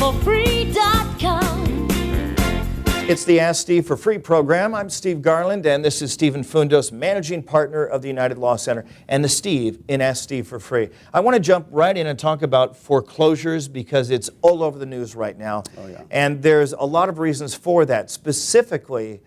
AskSteveForFree.com. It's the Ask Steve for Free program. I'm Steve Garland, and this is Stephen Fundos, managing partner of the United Law Center, and the Steve in Ask Steve for Free. I want to jump right in and talk about foreclosures because it's all over the news right now. Oh, yeah. And there's a lot of reasons for that, specifically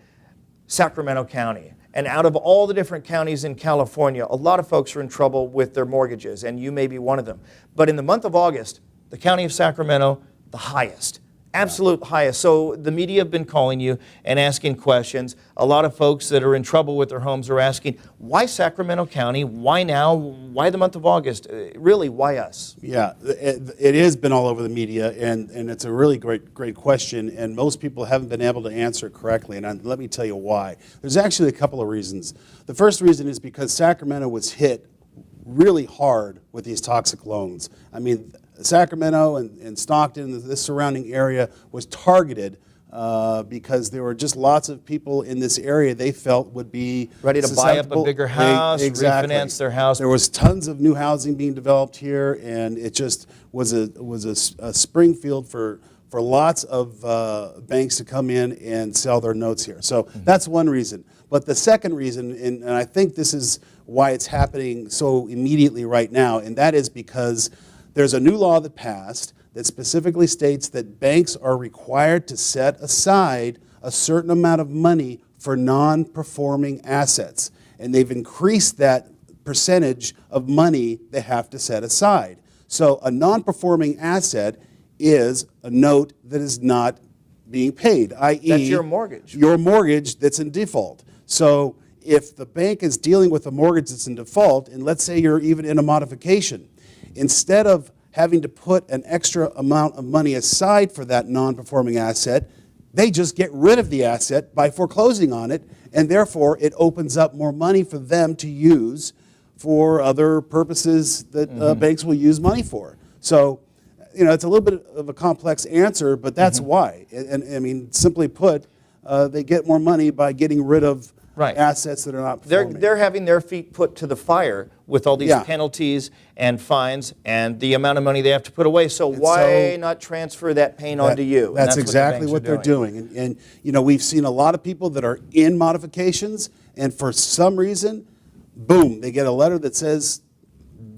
Sacramento County. And out of all the different counties in California, a lot of folks are in trouble with their mortgages, and you may be one of them. But in the month of August, the county of Sacramento, the highest. Absolute highest. So the media have been calling you and asking questions. A lot of folks that are in trouble with their homes are asking, why Sacramento County? Why now? Why the month of August? Really, why us? Yeah, it has been all over the media, and it's a really great question, and most people haven't been able to answer it correctly, and let me tell you why. There's actually a couple of reasons. The first reason is because Sacramento was hit really hard with these toxic loans. I mean, Sacramento and Stockton, this surrounding area, was targeted because there were just lots of people in this area they felt would be ready to buy up a bigger house, exactly. refinance their house. There was tons of new housing being developed here, and it just was a spring field for lots of banks to come in and sell their notes here. So that's one reason. But the second reason, and I think this is why it's happening so immediately right now, and that is because there's a new law that passed that specifically states that banks are required to set aside a certain amount of money for non-performing assets. And they've increased that percentage of money they have to set aside. So a non-performing asset is a note that is not being paid, i.e. That's your mortgage. Your mortgage that's in default. So if the bank is dealing with a mortgage that's in default, and let's say you're even in a modification, instead of having to put an extra amount of money aside for that non-performing asset, they just get rid of the asset by foreclosing on it, and therefore it opens up more money for them to use for other purposes that banks will use money for. So, you know, it's a little bit of a complex answer, but that's why. And I mean, simply put, they get more money by getting rid of assets that are not performing. They're having their feet put to the fire with all these penalties and fines and the amount of money they have to put away. So why not transfer that pain onto you? That's exactly what they're doing. And you know, we've seen a lot of people that are in modifications, and for some reason, boom, they get a letter that says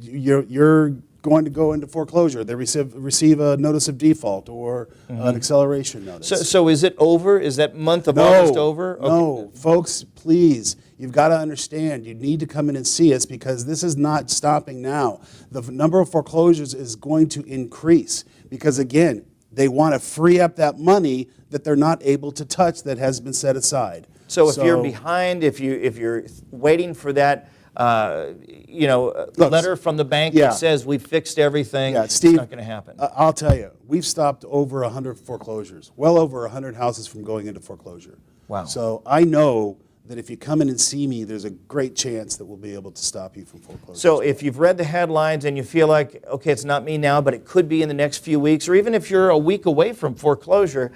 you're going to go into foreclosure. They receive a notice of default or an acceleration notice. So is it over? Is that month of August over? Okay. No, folks, please, you've got to understand, you need to come in and see us because this is not stopping now. The number of foreclosures is going to increase because, again, they want to free up that money that they're not able to touch that has been set aside. So if you're behind, if you're waiting for that letter from the bank that says we've fixed everything, Steve, it's not going to happen. I'll tell you, we've stopped over 100 foreclosures, well over 100 houses from going into foreclosure. Wow. So I know that if you come in and see me, there's a great chance that we'll be able to stop you from foreclosure. So if you've read the headlines and you feel like, okay, it's not me now, but it could be in the next few weeks, or even if you're a week away from foreclosure,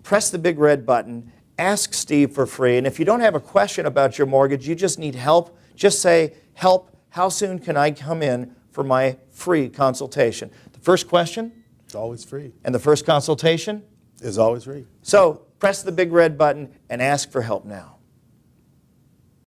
press the big red button, ask Steve for free. And if you don't have a question about your mortgage, you just need help, just say, help, how soon can I come in for my free consultation? The first question? It's always free. And the first consultation? Is always free. So press the big red button and ask for help now.